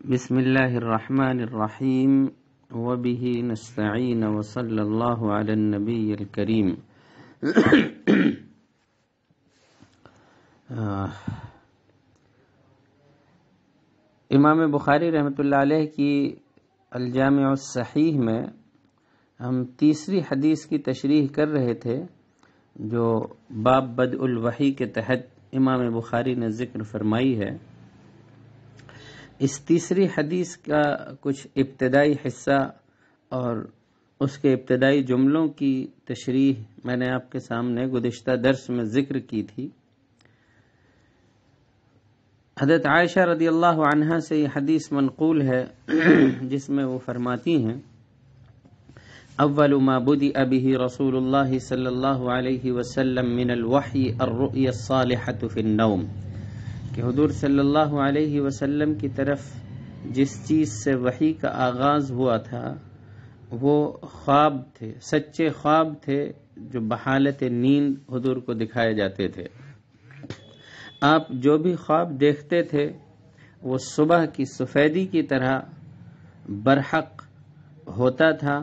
بسم اللہ الرحمن الرحیم وبہ نستعین وصلی اللہ علی النبی الکریم۔ امام بخاری رحمۃ اللہ علیہ کی الجامع الصحیح میں ہم تیسری حدیث کی تشریح کر رہے تھے جو باب بدء الوحی کے تحت امام بخاری نے ذکر فرمائی ہے۔ اس تیسری حدیث کا کچھ ابتدائی حصہ اور اس کے ابتدائی جملوں کی تشریح میں نے آپ کے سامنے گزشتہ درس میں ذکر کی تھی۔ حضرت عائشہ رضی اللہ عنہا سے یہ حدیث منقول ہے جس میں وہ فرماتی ہیں اول ما بدأ به رسول اللہ صلی اللہ علیہ وسلم من الوحی الرؤیا الصالحة فی النوم، کہ حضور صلی اللہ علیہ وسلم کی طرف جس چیز سے وحی کا آغاز ہوا تھا وہ خواب تھے، سچے خواب تھے جو بحالت نیند حضور کو دکھائے جاتے تھے۔ آپ جو بھی خواب دیکھتے تھے وہ صبح کی سفیدی کی طرح برحق ہوتا تھا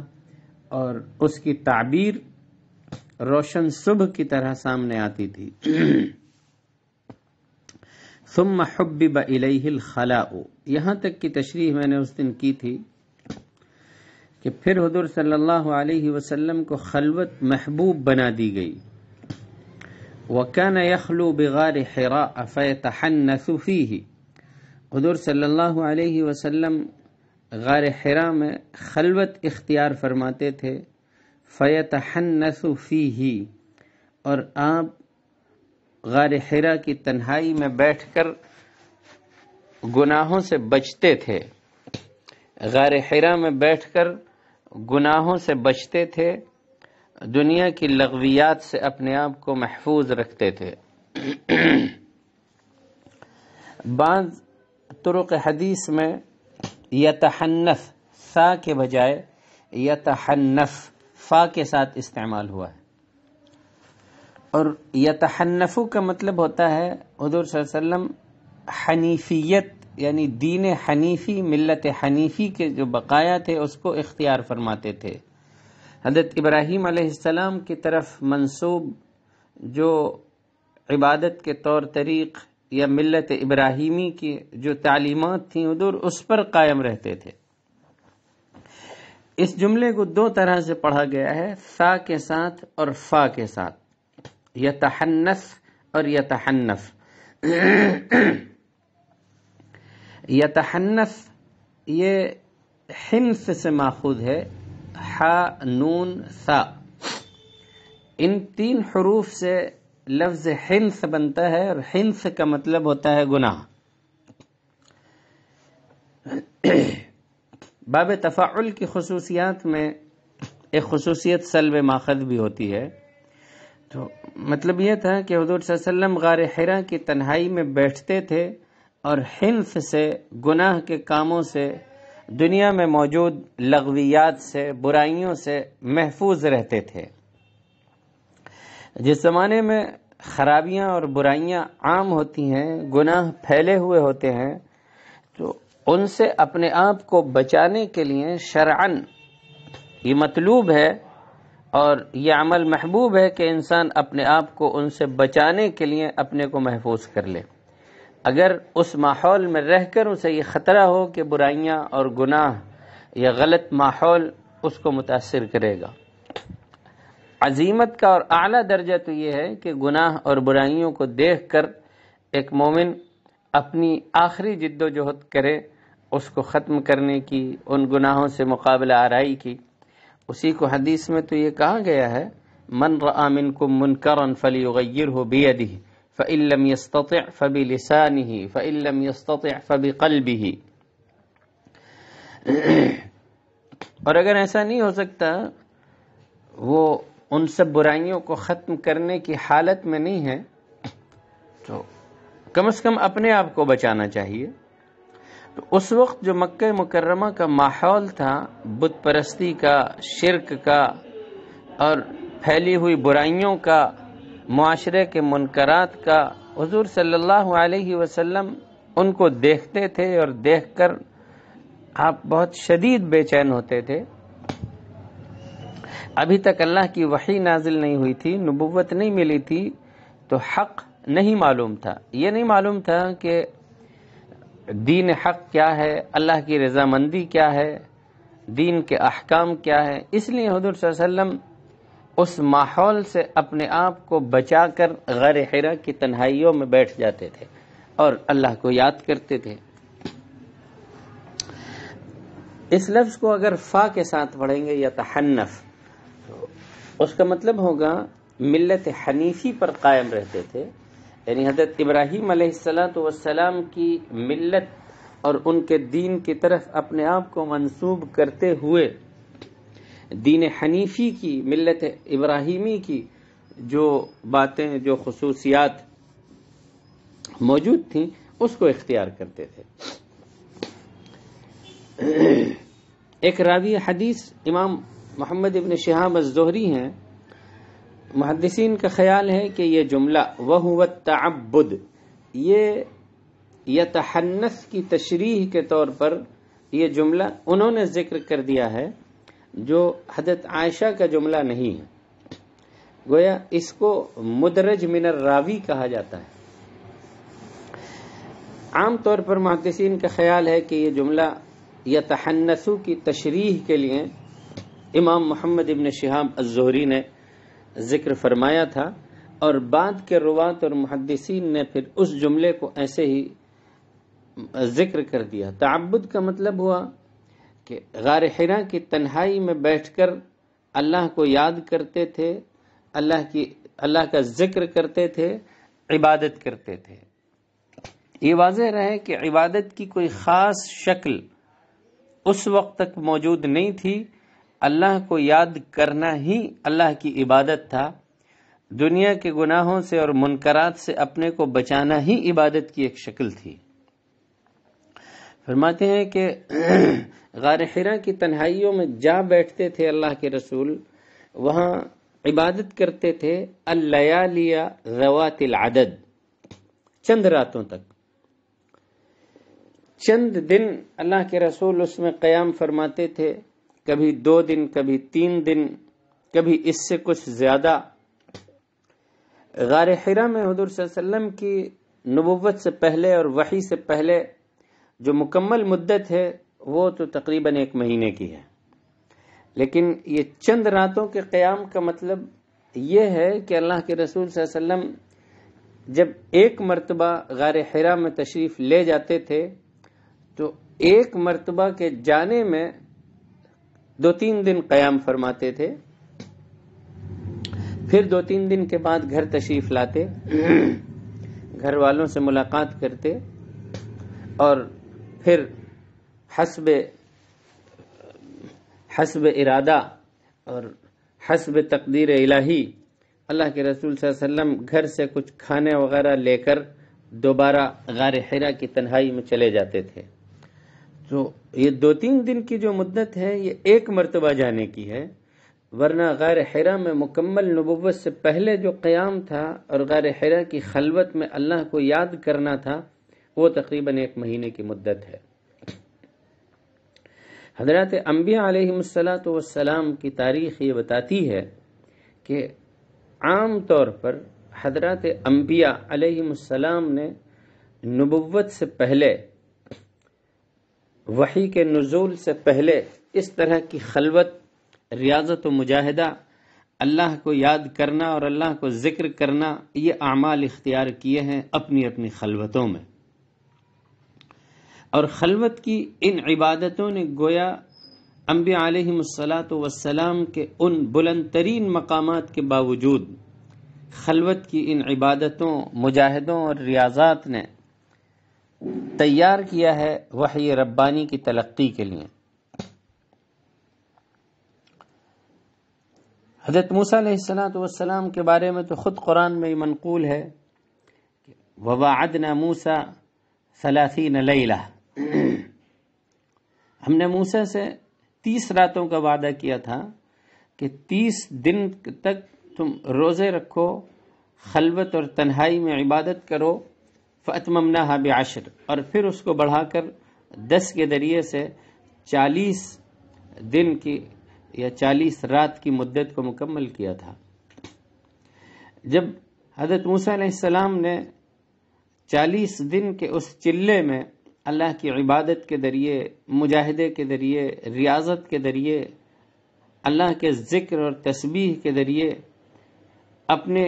اور اس کی تعبیر روشن صبح کی طرح سامنے آتی تھی۔ ثم حبب الیہ الخلاء، یہاں تک کی تشریح میں نے اس دن کی تھی کہ پھر حضور صلی اللہ علیہ وسلم کو خلوت محبوب بنا دی گئی۔ وَكَانَ يَخْلُو بِغَارِ حِرَاءَ فَيَتَحَنَّثُ فِيهِ، حضور صلی اللہ علیہ وسلم غار حرا میں خلوت اختیار فرماتے تھے۔ فَيَتَحَنَّثُ فِيهِ، اور آپ غار حرا کی تنہائی میں بیٹھ کر گناہوں سے بچتے تھے، غار حرا میں بیٹھ کر گناہوں سے بچتے تھے، دنیا کی لغویات سے اپنے آپ کو محفوظ رکھتے تھے۔ بعض طرق حدیث میں یتحنف سا کے بجائے یتحنف فا کے ساتھ استعمال ہوا ہے، اور یتحنفو کا مطلب ہوتا ہے حضور صلی اللہ علیہ وسلم حنیفیت یعنی دین حنیفی، ملت حنیفی کے جو بقایا تھے اس کو اختیار فرماتے تھے۔ حضرت ابراہیم علیہ السلام کی طرف منسوب جو عبادت کے طور طریق یا ملت ابراہیمی کی جو تعلیمات تھیں حضور اس پر قائم رہتے تھے۔ اس جملے کو دو طرح سے پڑھا گیا ہے، سا کے ساتھ اور فا کے ساتھ، یتحنث اور یتحنف۔ یتحنف یہ حنف سے ماخوذ ہے، حا نون ثا، ان تین حروف سے لفظ حنف بنتا ہے اور حنف کا مطلب ہوتا ہے گناہ۔ باب تفاعل کی خصوصیات میں ایک خصوصیت سلب ماخذ بھی ہوتی ہے، تو مطلب یہ تھا کہ حضور صلی اللہ علیہ وسلم غار حرا کی تنہائی میں بیٹھتے تھے اور حنف سے، گناہ کے کاموں سے، دنیا میں موجود لغویات سے، برائیوں سے محفوظ رہتے تھے۔ جس زمانے میں خرابیاں اور برائیاں عام ہوتی ہیں، گناہ پھیلے ہوئے ہوتے ہیں، تو ان سے اپنے آپ کو بچانے کے لیے شرعاً یہ مطلوب ہے اور یہ عمل محبوب ہے کہ انسان اپنے آپ کو ان سے بچانے کے لیے اپنے کو محفوظ کر لے۔ اگر اس ماحول میں رہ کر اسے یہ خطرہ ہو کہ برائیاں اور گناہ یا غلط ماحول اس کو متاثر کرے گا۔ عزیمت کا اور اعلیٰ درجہ تو یہ ہے کہ گناہ اور برائیوں کو دیکھ کر ایک مومن اپنی آخری جد و جہد کرے اس کو ختم کرنے کی، ان گناہوں سے مقابلہ آرائی کی۔ اسی کو حدیث میں تو یہ کہا گیا ہے من رأى منکم منکرا فلیغیرہ بیدہ فإن لم يستطع فبلسانہ فإن لم يستطع فبقلبہ، اور اگر ایسا نہیں ہو سکتا، وہ ان سب برائیوں کو ختم کرنے کی حالت میں نہیں ہے، تو کم از کم اپنے آپ کو بچانا چاہیے۔ تو اس وقت جو مکہ مکرمہ کا ماحول تھا بت پرستی کا، شرک کا اور پھیلی ہوئی برائیوں کا، معاشرے کے منکرات کا، حضور صلی اللہ علیہ وسلم ان کو دیکھتے تھے اور دیکھ کر آپ بہت شدید بے چین ہوتے تھے. ابھی تک اللہ کی وحی نازل نہیں ہوئی تھی، نبوت نہیں ملی تھی، تو حق نہیں معلوم تھا. یہ نہیں معلوم تھا کہ دین حق کیا ہے، اللہ کی رضامندی کیا ہے، دین کے احکام کیا ہے. اس لیے حضور صلی اللہ علیہ وسلم اس ماحول سے اپنے آپ کو بچا کر غار حرا کی تنہائیوں میں بیٹھ جاتے تھے اور اللہ کو یاد کرتے تھے. اس لفظ کو اگر فا کے ساتھ پڑھیں گے یا تحنف، تو اس کا مطلب ہوگا ملت حنیفی پر قائم رہتے تھے. یعنی حضرت ابراہیم علیہ السلام کی ملت اور ان کے دین کی طرف اپنے آپ کو منسوب کرتے ہوئے دین حنیفی کی، ملت ابراہیمی کی جو باتیں، جو خصوصیات موجود تھیں، اس کو اختیار کرتے تھے. ایک راوی حدیث امام محمد ابن شہاب الزہری ہیں. محدثین کا خیال ہے کہ یہ جملہ وَهُوَ التَّعَبُّدُ، یہ یتحنث کی تشریح کے طور پر یہ جملہ انہوں نے ذکر کر دیا ہے، جو حضرت عائشہ کا جملہ نہیں ہے. گویا اس کو مدرج من الراوی کہا جاتا ہے. عام طور پر محدثین کا خیال ہے کہ یہ جملہ یتحنثو کی تشریح کے لیے امام محمد ابن شہاب الزہری نے ذکر فرمایا تھا، اور بعد کے روات اور محدثین نے پھر اس جملے کو ایسے ہی ذکر کر دیا. تعبد کا مطلب ہوا کہ غار حرا کی تنہائی میں بیٹھ کر اللہ کو یاد کرتے تھے، اللہ کا ذکر کرتے تھے، عبادت کرتے تھے. یہ واضح رہے کہ عبادت کی کوئی خاص شکل اس وقت تک موجود نہیں تھی. اللہ کو یاد کرنا ہی اللہ کی عبادت تھا. دنیا کے گناہوں سے اور منکرات سے اپنے کو بچانا ہی عبادت کی ایک شکل تھی. فرماتے ہیں کہ غار حرا کی تنہائیوں میں جا بیٹھتے تھے اللہ کے رسول، وہاں عبادت کرتے تھے اللیالی ذوات العدد، چند راتوں تک، چند دن اللہ کے رسول اس میں قیام فرماتے تھے. کبھی 2 دن، کبھی 3 دن، کبھی اس سے کچھ زیادہ. غار حرا میں حضور صلی اللہ علیہ وسلم کی نبوت سے پہلے اور وحی سے پہلے جو مکمل مدت ہے وہ تو تقریباً 1 مہینے کی ہے. لیکن یہ چند راتوں کے قیام کا مطلب یہ ہے کہ اللہ کے رسول صلی اللہ علیہ وسلم جب ایک مرتبہ غار حرا میں تشریف لے جاتے تھے تو ایک مرتبہ کے جانے میں 2-3 دن قیام فرماتے تھے، پھر 2-3 دن کے بعد گھر تشریف لاتے، گھر والوں سے ملاقات کرتے، اور پھر حسب ارادہ اور حسب تقدیر الہی اللہ کے رسول صلی اللہ علیہ وسلم گھر سے کچھ کھانے وغیرہ لے کر دوبارہ غار حرا کی تنہائی میں چلے جاتے تھے. تو یہ 2-3 دن کی جو مدت ہے یہ ایک مرتبہ جانے کی ہے، ورنہ غار حرا میں مکمل نبوت سے پہلے جو قیام تھا اور غار حرا کی خلوت میں اللہ کو یاد کرنا تھا وہ تقریباً 1 مہینے کی مدت ہے. حضرات انبیاء علیہ السلام کی تاریخ یہ بتاتی ہے کہ عام طور پر حضرات انبیاء علیہ السلام نے نبوت سے پہلے، وحی کے نزول سے پہلے اس طرح کی خلوت، ریاضت و مجاہدہ، اللہ کو یاد کرنا اور اللہ کو ذکر کرنا، یہ اعمال اختیار کیے ہیں اپنی اپنی خلوتوں میں. اور خلوت کی ان عبادتوں نے گویا انبیاء علیہ السلام کے ان بلند ترین مقامات کے باوجود خلوت کی ان عبادتوں، مجاہدوں اور ریاضات نے تیار کیا ہے وحی ربانی کی تلقی کے لیے. حضرت موسیٰ علیہ السلام کے بارے میں تو خود قرآن میں منقول ہے وَوَعَدْنَا مُوسَى 30 لَيْلَةً، ہم نے موسیٰ سے 30 راتوں کا وعدہ کیا تھا کہ 30 دن تک تم روزے رکھو، خلوت اور تنہائی میں عبادت کرو. فَأَتْمَمْنَاهَا بِعَشْرٍ، اور پھر اس کو بڑھا کر 10 کے ذریعے سے 40 دن کی یا 40 رات کی مدت کو مکمل کیا تھا۔ جب حضرت موسیٰ علیہ السلام نے 40 دن کے اس چلے میں اللہ کی عبادت کے ذریعے، مجاہدے کے ذریعے، ریاضت کے ذریعے، اللہ کے ذکر اور تسبیح کے ذریعے اپنے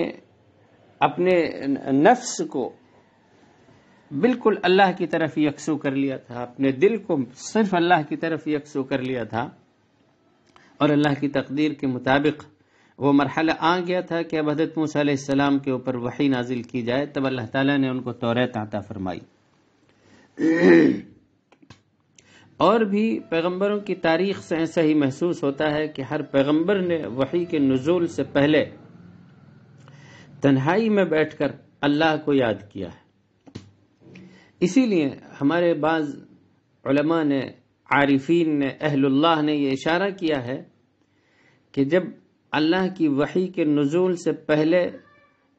نفس کو بالکل اللہ کی طرف یکسو کر لیا تھا، اپنے دل کو صرف اللہ کی طرف یکسو کر لیا تھا، اور اللہ کی تقدیر کے مطابق وہ مرحلہ آ گیا تھا کہ اب حضرت موسیٰ علیہ السلام کے اوپر وحی نازل کی جائے۔ تب اللہ تعالیٰ نے ان کو توریت عطا فرمائی۔ اور بھی پیغمبروں کی تاریخ سے ایسا ہی محسوس ہوتا ہے کہ ہر پیغمبر نے وحی کے نزول سے پہلے تنہائی میں بیٹھ کر اللہ کو یاد کیا ہے۔ اسی لیے ہمارے بعض علماء نے، عارفین نے، اہل اللہ نے یہ اشارہ کیا ہے کہ جب اللہ کی وحی کے نزول سے پہلے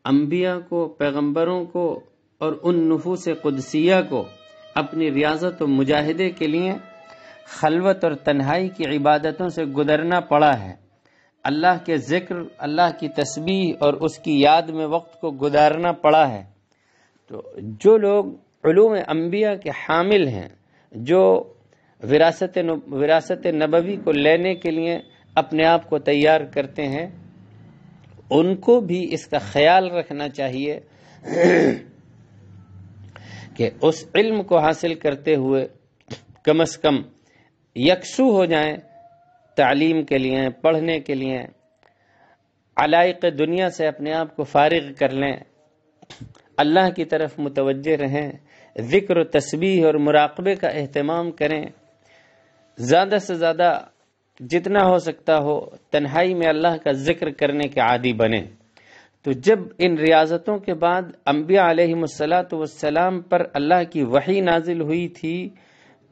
انبیاء کو، پیغمبروں کو اور ان نفوس قدسیہ کو اپنی ریاضت و مجاہدے کے لیے خلوت اور تنہائی کی عبادتوں سے گزرنا پڑا ہے، اللہ کے ذکر، اللہ کی تسبیح اور اس کی یاد میں وقت کو گزارنا پڑا ہے، تو جو لوگ علوم انبیاء کے حامل ہیں، جو وراثت نبوی کو لینے کے لیے اپنے آپ کو تیار کرتے ہیں، ان کو بھی اس کا خیال رکھنا چاہیے کہ اس علم کو حاصل کرتے ہوئے کم از کم یکسو ہو جائیں تعلیم کے لیے، پڑھنے کے لیے، علائق دنیا سے اپنے آپ کو فارغ کر لیں، اللہ کی طرف متوجہ رہیں، ذکر و تسبیح اور مراقبے کا اہتمام کریں، زیادہ سے زیادہ جتنا ہو سکتا ہو تنہائی میں اللہ کا ذکر کرنے کے عادی بنیں۔ تو جب ان ریاضتوں کے بعد انبیاء علیہم السلام پر اللہ کی وحی نازل ہوئی تھی،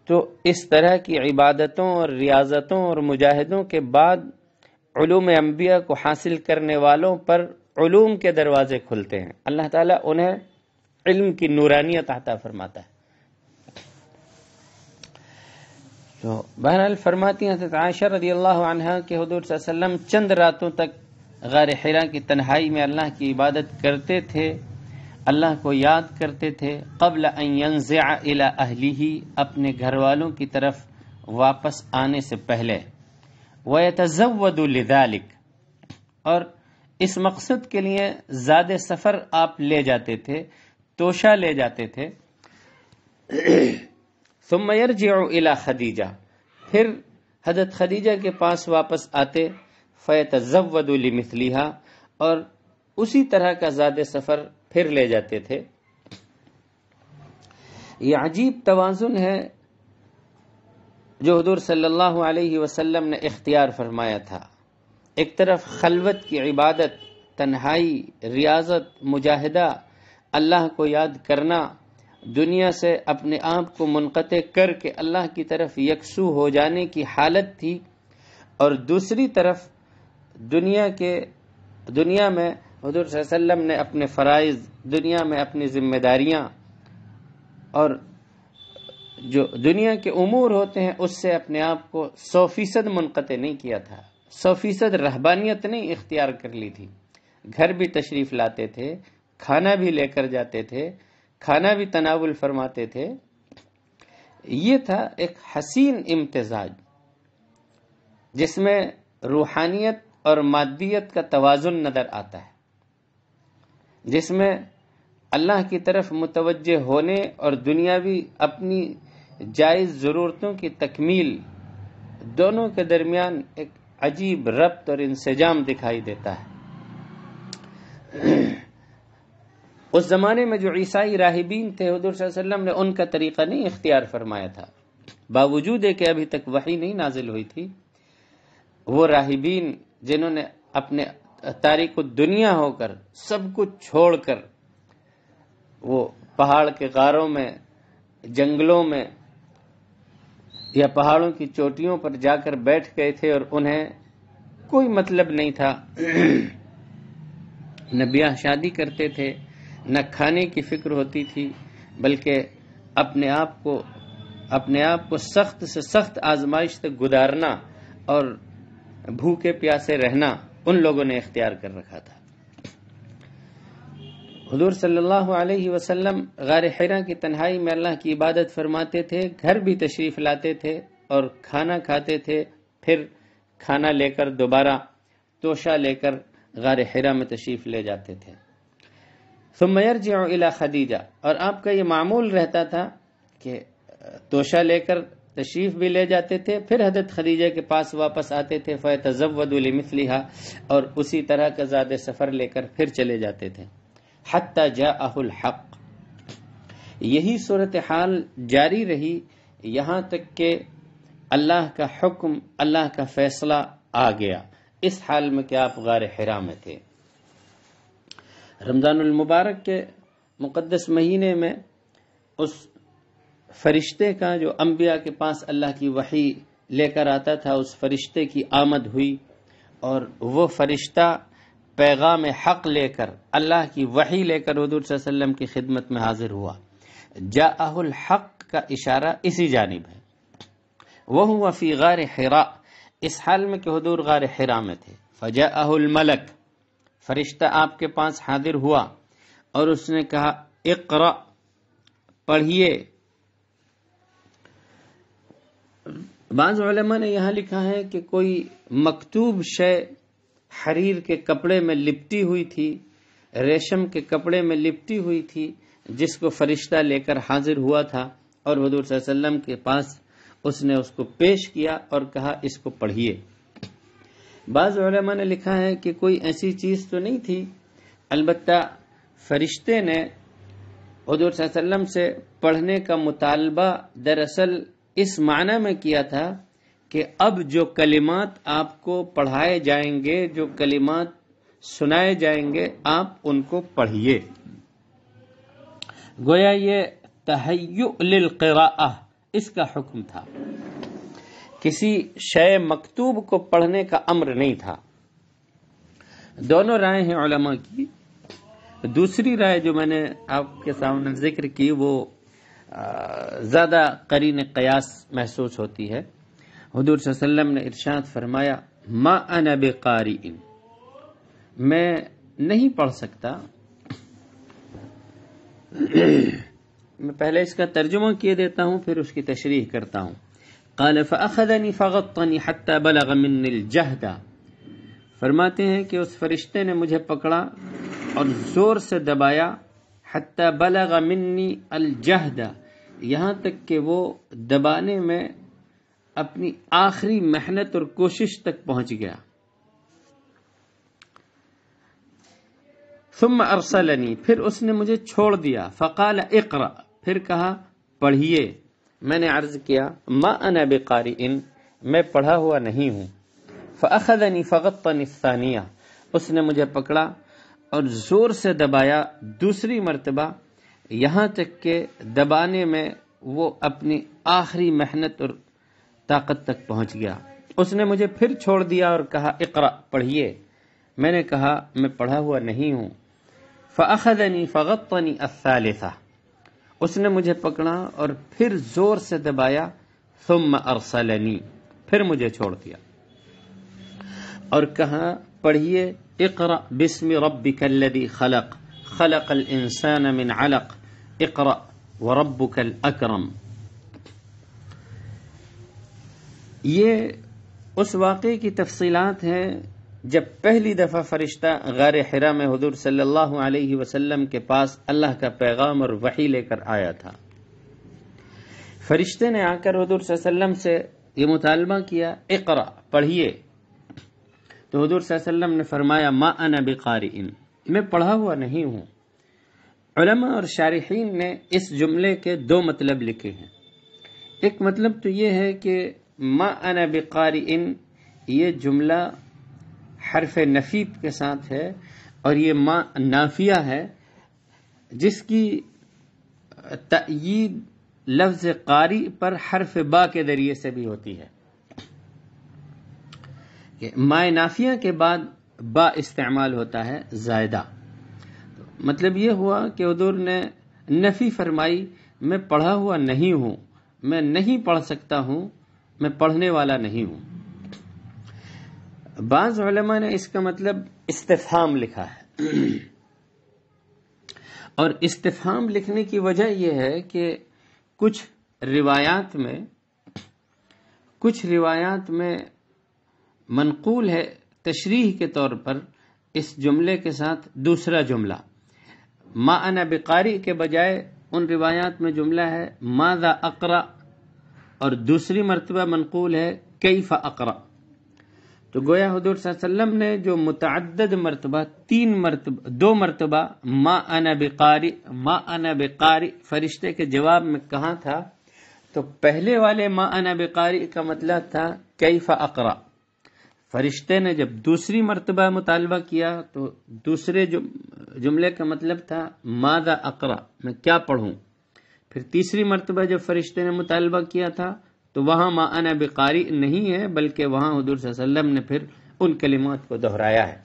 تو اس طرح کی عبادتوں اور ریاضتوں اور مجاہدوں کے بعد علوم انبیاء کو حاصل کرنے والوں پر علوم کے دروازے کھلتے ہیں، اللہ تعالیٰ انہیں علم کی نورانیت عطا فرماتا ہے۔ تو بہرحال فرماتی ہیں حضرت عائشہ رضی اللہ عنہا کہ حضور صلی اللہ علیہ وسلم چند راتوں تک غار حرا کی تنہائی میں اللہ کی عبادت کرتے تھے، اللہ کو یاد کرتے تھے، قبل ان ينزع الى اہلہ، اپنے گھر والوں کی طرف واپس آنے سے پہلے، ويتزود لذلك، اور اس مقصد کے لیے زاد سفر آپ لے جاتے تھے، توشہ لے جاتے تھے۔ ثم يرجع الى خدیجہ، پھر حضرت خدیجہ کے پاس واپس آتے، فیتزود لمثلها، اور اسی طرح کا زاد سفر پھر لے جاتے تھے۔ یہ عجیب توازن ہے جو حضور صلی اللہ علیہ وسلم نے اختیار فرمایا تھا، ایک طرف خلوت کی عبادت، تنہائی، ریاضت، مجاہدہ، اللہ کو یاد کرنا، دنیا سے اپنے آپ کو منقطع کر کے اللہ کی طرف یکسو ہو جانے کی حالت تھی، اور دوسری طرف دنیا میں حضور صلی اللہ علیہ وسلم نے اپنے فرائض، دنیا میں اپنی ذمہ داریاں اور جو دنیا کے امور ہوتے ہیں اس سے اپنے آپ کو 100% منقطع نہیں کیا تھا، 100% رہبانیت نہیں اختیار کر لی تھی، گھر بھی تشریف لاتے تھے، کھانا بھی لے کر جاتے تھے، کھانا بھی تناول فرماتے تھے۔ یہ تھا ایک حسین امتزاج جس میں روحانیت اور مادیت کا توازن نظر آتا ہے، جس میں اللہ کی طرف متوجہ ہونے اور دنیاوی اپنی جائز ضرورتوں کی تکمیل دونوں کے درمیان ایک عجیب ربط اور انسجام دکھائی دیتا ہے۔ اس زمانے میں جو عیسائی راہبین تھے، حضور صلی اللہ علیہ وسلم نے ان کا طریقہ نہیں اختیار فرمایا تھا، باوجود ہے کہ ابھی تک وحی نہیں نازل ہوئی تھی۔ وہ راہبین جنہوں نے اپنے تاریک الدنیا ہو کر، سب کچھ چھوڑ کر، وہ پہاڑ کے غاروں میں، جنگلوں میں یا پہاڑوں کی چوٹیوں پر جا کر بیٹھ گئے تھے، اور انہیں کوئی مطلب نہیں تھا، نہ بیاہ شادی کرتے تھے، نہ کھانے کی فکر ہوتی تھی، بلکہ اپنے آپ کو اپنے آپ کو سخت سے سخت آزمائش سے گزارنا اور بھوکے پیاسے رہنا ان لوگوں نے اختیار کر رکھا تھا۔ حضور صلی اللہ علیہ وسلم غار حرا کی تنہائی میں اللہ کی عبادت فرماتے تھے، گھر بھی تشریف لاتے تھے اور کھانا کھاتے تھے، پھر کھانا لے کر دوبارہ توشہ لے کر غار حرا میں تشریف لے جاتے تھے۔ ثم يرجع الى خدیجہ، اور آپ کا یہ معمول رہتا تھا کہ توشہ لے کر تشریف بھی لے جاتے تھے، پھر حضرت خدیجہ کے پاس واپس آتے تھے، فیتزود لمثلها، اور اسی طرح کا زاد سفر لے کر پھر چلے جاتے تھے۔ حتی جاءہ الحق، یہی صورتحال جاری رہی یہاں تک کہ اللہ کا حکم، اللہ کا فیصلہ آ گیا، اس حال میں کہ آپ غار حرا میں تھے۔ رمضان المبارک کے مقدس مہینے میں اس فرشتے کا جو انبیاء کے پاس اللہ کی وحی لے کر آتا تھا، اس فرشتے کی آمد ہوئی، اور وہ فرشتہ پیغام حق لے کر، اللہ کی وحی لے کر حضور صلی اللہ علیہ وسلم کی خدمت میں حاضر ہوا۔ جاءہ الحق کا اشارہ اسی جانب ہے۔ وہو فی غار حرا، اس حال میں کہ حضور غار حرا میں تھے۔ فجاءہ الملک، فرشتہ آپ کے پاس حاضر ہوا اور اس نے کہا اقرأ، پڑھیے۔ بعض علماء نے یہاں لکھا ہے کہ کوئی مکتوب شے حریر کے کپڑے میں لپٹی ہوئی تھی، ریشم کے کپڑے میں لپٹی ہوئی تھی، جس کو فرشتہ لے کر حاضر ہوا تھا، اور حضور صلی اللہ علیہ وسلم کے پاس اس نے اس کو پیش کیا اور کہا اس کو پڑھیے۔ بعض علماء نے لکھا ہے کہ کوئی ایسی چیز تو نہیں تھی، البتہ فرشتے نے حضور صلی اللہ علیہ وسلم سے پڑھنے کا مطالبہ دراصل اس معنی میں کیا تھا کہ اب جو کلمات آپ کو پڑھائے جائیں گے، جو کلمات سنائے جائیں گے، آپ ان کو پڑھیے۔ گویا یہ تہیؤ للقراءہ اس کا حکم تھا، کسی شے مکتوب کو پڑھنے کا امر نہیں تھا۔ دونوں رائے ہیں علماء کی۔ دوسری رائے جو میں نے آپ کے سامنے ذکر کی وہ زیادہ قرین قیاس محسوس ہوتی ہے۔ حضور صلی اللہ علیہ وسلم نے ارشاد فرمایا ما انا بقارئ، میں نہیں پڑھ سکتا۔ میں پہلے اس کا ترجمہ کیے دیتا ہوں، پھر اس کی تشریح کرتا ہوں۔ قال فاخذني فغطني حتى بلغ مني الجهد، فرماتے ہیں کہ اس فرشتے نے مجھے پکڑا اور زور سے دبایا، حتى بلغ مني الجهد، یہاں تک کہ وہ دبانے میں اپنی آخری محنت اور کوشش تک پہنچ گیا۔ ثم ارسلنی، پھر اس نے مجھے چھوڑ دیا۔ فقال اقرأ، پھر کہا پڑھیے۔ میں نے عرض کیا ما انا بقارئ، میں پڑھا ہوا نہیں ہوں۔ فاخذنی فغطنی الثانیہ، اس نے مجھے پکڑا اور زور سے دبایا دوسری مرتبہ، یہاں تک کہ دبانے میں وہ اپنی آخری محنت اور طاقت تک پہنچ گیا۔ اس نے مجھے پھر چھوڑ دیا اور کہا اقرأ، پڑھیے۔ میں نے کہا میں پڑھا ہوا نہیں ہوں۔ فاخذنی فغطنی الثالثہ، اس نے مجھے پکڑا اور پھر زور سے دبایا۔ ثم ارسلنی، پھر مجھے چھوڑ دیا اور کہا پڑھیے اقرأ بسم ربک الذی خلق، خلق الانسان من علق، اقرأ وربک الاکرم۔ یہ اس واقعے کی تفصیلات ہیں جب پہلی دفعہ فرشتہ غار حرا میں حضور صلی اللہ علیہ وسلم کے پاس اللہ کا پیغام اور وحی لے کر آیا تھا۔ فرشتے نے آ کر حضور صلی اللہ علیہ وسلم سے یہ مطالبہ کیا اقرأ، پڑھیے۔ تو حضور صلی اللہ علیہ وسلم نے فرمایا ما انا بقارئ، میں پڑھا ہوا نہیں ہوں۔ علماء اور شارحین نے اس جملے کے دو مطلب لکھے ہیں۔ ایک مطلب تو یہ ہے کہ ما انا بقارئ یہ جملہ حرف نفی کے ساتھ ہے، اور یہ ما نافیہ ہے جس کی تأیید لفظ قاری پر حرف با کے ذریعے سے بھی ہوتی ہے کہ ما نافیہ کے بعد با استعمال ہوتا ہے زائدہ۔ مطلب یہ ہوا کہ حضور نے نفی فرمائی، میں پڑھا ہوا نہیں ہوں، میں نہیں پڑھ سکتا ہوں، میں پڑھنے والا نہیں ہوں۔ بعض علماء نے اس کا مطلب استفہام لکھا ہے، اور استفہام لکھنے کی وجہ یہ ہے کہ کچھ روایات میں منقول ہے تشریح کے طور پر اس جملے کے ساتھ دوسرا جملہ، ما انا بقاری کے بجائے ان روایات میں جملہ ہے ماذا اقرأ، اور دوسری مرتبہ منقول ہے کیف اقرأ۔ تو گویا حضور صلی اللہ علیہ وسلم نے جو متعدد مرتبہ 2 مرتبہ ما انا بقاری فرشتے کے جواب میں کہا تھا، تو پہلے والے ما انا بقاری کا مطلب تھا کیف اقرأ۔ فرشتے نے جب دوسری مرتبہ مطالبہ کیا تو دوسرے جملے کا مطلب تھا ماذا اقرأ، میں کیا پڑھوں۔ پھر تیسری مرتبہ جب فرشتے نے مطالبہ کیا تھا تو وہاں ما انا بقاری نہیں ہے، بلکہ وہاں حضور صلی اللہ علیہ وسلم نے پھر ان کلمات کو دہرایا ہے۔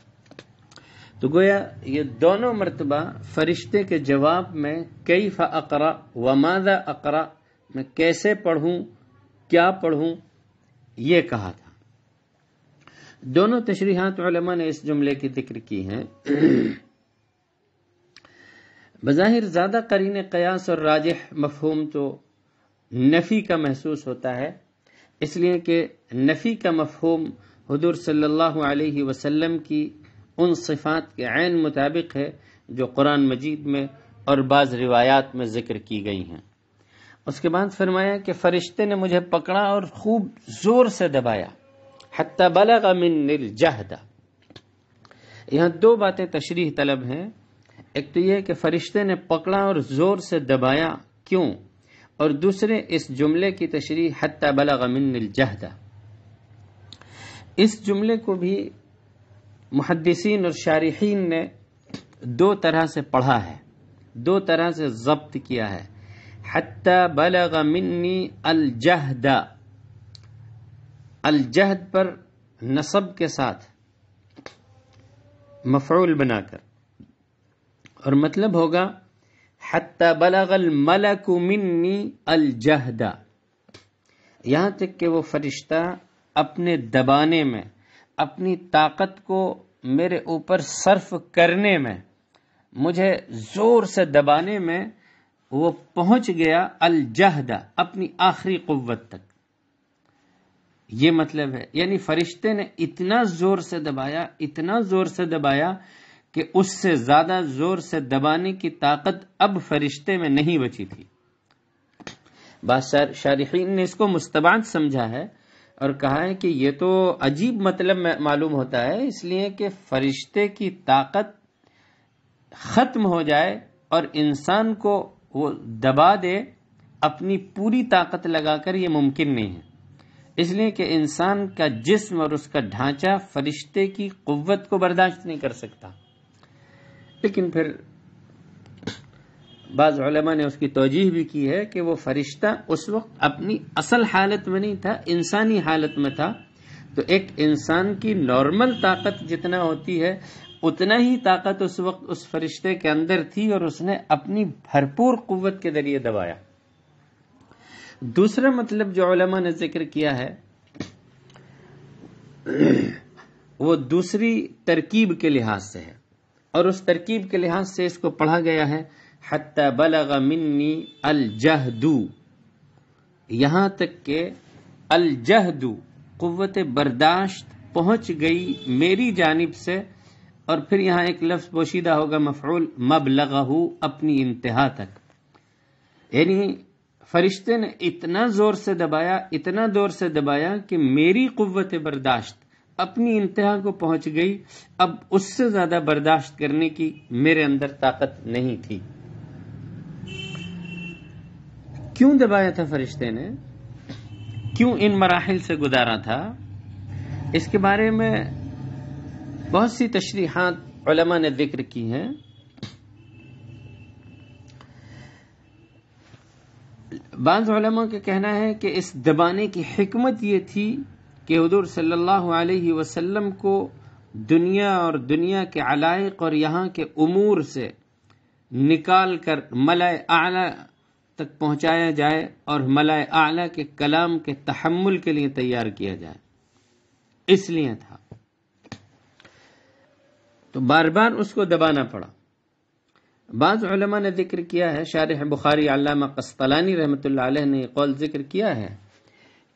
تو گویا یہ دونوں مرتبہ فرشتے کے جواب میں کیف اقرأ و ماذا اقرأ، میں کیسے پڑھوں، کیا پڑھوں، یہ کہا تھا۔ دونوں تشریحات علماء نے اس جملے کی ذکر کی ہیں۔ بظاہر زیادہ قرین قیاس اور راجح مفہوم تو نفی کا محسوس ہوتا ہے، اس لیے کہ نفی کا مفہوم حضور صلی اللہ علیہ وسلم کی ان صفات کے عین مطابق ہے جو قرآن مجید میں اور بعض روایات میں ذکر کی گئی ہیں۔ اس کے بعد فرمایا کہ فرشتے نے مجھے پکڑا اور خوب زور سے دبایا، حتی بلغ منی الجہد۔ یہاں 2 باتیں تشریح طلب ہیں، ایک تو یہ کہ فرشتے نے پکڑا اور زور سے دبایا کیوں، اور دوسرے اس جملے کی تشریح حتی بلغ منی الجہد۔ اس جملے کو بھی محدثین اور شارحین نے 2 طرح سے پڑھا ہے، 2 طرح سے ضبط کیا ہے۔ حتی بلغ منی الجہد، الجہد پر نصب کے ساتھ مفعول بنا کر، اور مطلب ہوگا حتی بلغ الملک منی الجہد، یہاں تک کہ وہ فرشتہ اپنے دبانے میں، اپنی طاقت کو میرے اوپر صرف کرنے میں، مجھے زور سے دبانے میں وہ پہنچ گیا الجہد، اپنی آخری قوت تک۔ یہ مطلب ہے، یعنی فرشتے نے اتنا زور سے دبایا، اتنا زور سے دبایا کہ اس سے زیادہ زور سے دبانے کی طاقت اب فرشتے میں نہیں بچی تھی۔ بعض شارحین نے اس کو مستبعد سمجھا ہے اور کہا ہے کہ یہ تو عجیب مطلب معلوم ہوتا ہے، اس لیے کہ فرشتے کی طاقت ختم ہو جائے اور انسان کو وہ دبا دے اپنی پوری طاقت لگا کر، یہ ممکن نہیں ہے، اس لیے کہ انسان کا جسم اور اس کا ڈھانچہ فرشتے کی قوت کو برداشت نہیں کر سکتا۔ لیکن پھر بعض علماء نے اس کی توجیہ بھی کی ہے کہ وہ فرشتہ اس وقت اپنی اصل حالت میں نہیں تھا، انسانی حالت میں تھا، تو ایک انسان کی نارمل طاقت جتنا ہوتی ہے اتنا ہی طاقت اس وقت اس فرشتے کے اندر تھی، اور اس نے اپنی بھرپور قوت کے ذریعے دبایا۔ دوسرا مطلب جو علماء نے ذکر کیا ہے وہ دوسری ترکیب کے لحاظ سے ہے، اور اس ترکیب کے لحاظ سے اس کو پڑھا گیا ہے حتی بلغ منی الجہد، یہاں تک کہ الجہد قوت برداشت پہنچ گئی میری جانب سے، اور پھر یہاں ایک لفظ پوشیدہ ہوگا مفعول مبلغہ، اپنی انتہا تک، یعنی فرشتے نے اتنا زور سے دبایا، اتنا زور سے دبایا کہ میری قوت برداشت اپنی انتہا کو پہنچ گئی، اب اس سے زیادہ برداشت کرنے کی میرے اندر طاقت نہیں تھی۔ کیوں دبایا تھا فرشتے نے، کیوں ان مراحل سے گزارا تھا، اس کے بارے میں بہت سی تشریحات علماء نے ذکر کی ہیں۔ بعض علماء کا کہنا ہے کہ اس دبانے کی حکمت یہ تھی کہ حضور صلی اللہ علیہ وسلم کو دنیا اور دنیا کے علائق اور یہاں کے امور سے نکال کر ملأ اعلی تک پہنچایا جائے اور ملائے اعلیٰ کے کلام کے تحمل کے لیے تیار کیا جائے، اس لیے تھا، تو بار بار اس کو دبانا پڑا۔ بعض علماء نے ذکر کیا ہے، شارح بخاری علامہ قسطلانی رحمۃ اللہ علیہ نے یہ قول ذکر کیا ہے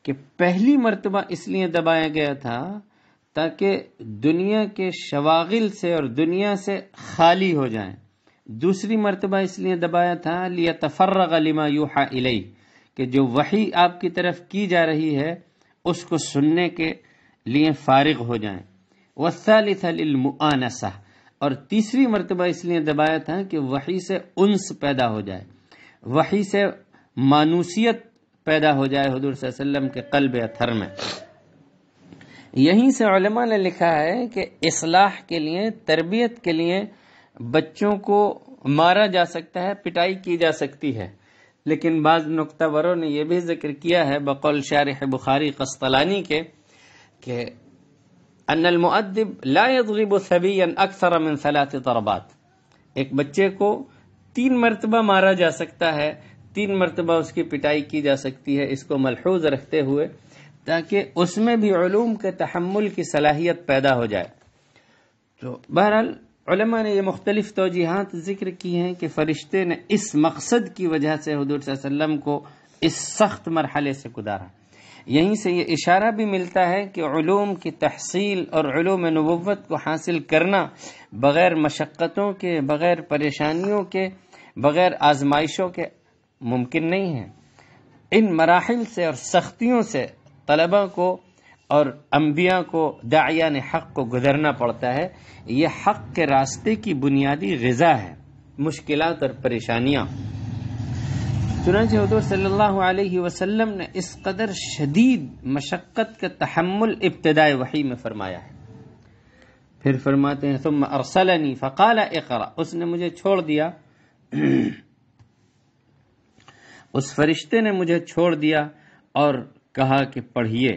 کہ پہلی مرتبہ اس لیے دبایا گیا تھا تاکہ دنیا کے شواغل سے اور دنیا سے خالی ہو جائیں، دوسری مرتبہ اس لیے دبایا تھا لیتفرغ لما یوحى الیہ، کہ جو وحی آپ کی طرف کی جا رہی ہے اس کو سننے کے لیے فارغ ہو جائیں، والثالثہ للمؤانسہ، اور تیسری مرتبہ اس لیے دبایا تھا کہ وحی سے انس پیدا ہو جائے، وحی سے مانوسیت پیدا ہو جائے حضور صلی اللہ علیہ وسلم کے قلب اطہر میں۔ یہیں سے علماء نے لکھا ہے کہ اصلاح کے لیے، تربیت کے لیے بچوں کو مارا جا سکتا ہے، پٹائی کی جا سکتی ہے، لیکن بعض نکتہ وروں نے یہ بھی ذکر کیا ہے بقول شارح بخاری قسطلانی کے کہ ان المؤدب لا يضرب صبيا اکثر من 3 ضربات، ایک بچے کو 3 مرتبہ مارا جا سکتا ہے، 3 مرتبہ اس کی پٹائی کی جا سکتی ہے، اس کو ملحوظ رکھتے ہوئے تاکہ اس میں بھی علوم کے تحمل کی صلاحیت پیدا ہو جائے۔ تو بہرحال علماء نے یہ مختلف توجیحات ذکر کی ہیں کہ فرشتے نے اس مقصد کی وجہ سے حضور صلی اللہ علیہ وسلم کو اس سخت مرحلے سے گزارا۔ یہیں سے یہ اشارہ بھی ملتا ہے کہ علوم کی تحصیل اور علوم نبوت کو حاصل کرنا بغیر مشقتوں کے، بغیر پریشانیوں کے، بغیر آزمائشوں کے ممکن نہیں ہے۔ ان مراحل سے اور سختیوں سے طلبہ کو اور انبیاء کو، داعیان حق کو گزرنا پڑتا ہے۔ یہ حق کے راستے کی بنیادی غذا ہے، مشکلات اور پریشانیاں۔ چنانچہ حضور صلی اللہ علیہ وسلم نے اس قدر شدید مشقت کا تحمل ابتداء وحی میں فرمایا ہے۔ پھر فرماتے ہیں ثم ارسلنی فقال اقرأ، اس نے مجھے چھوڑ دیا، اس فرشتے نے مجھے چھوڑ دیا اور کہا کہ پڑھیے۔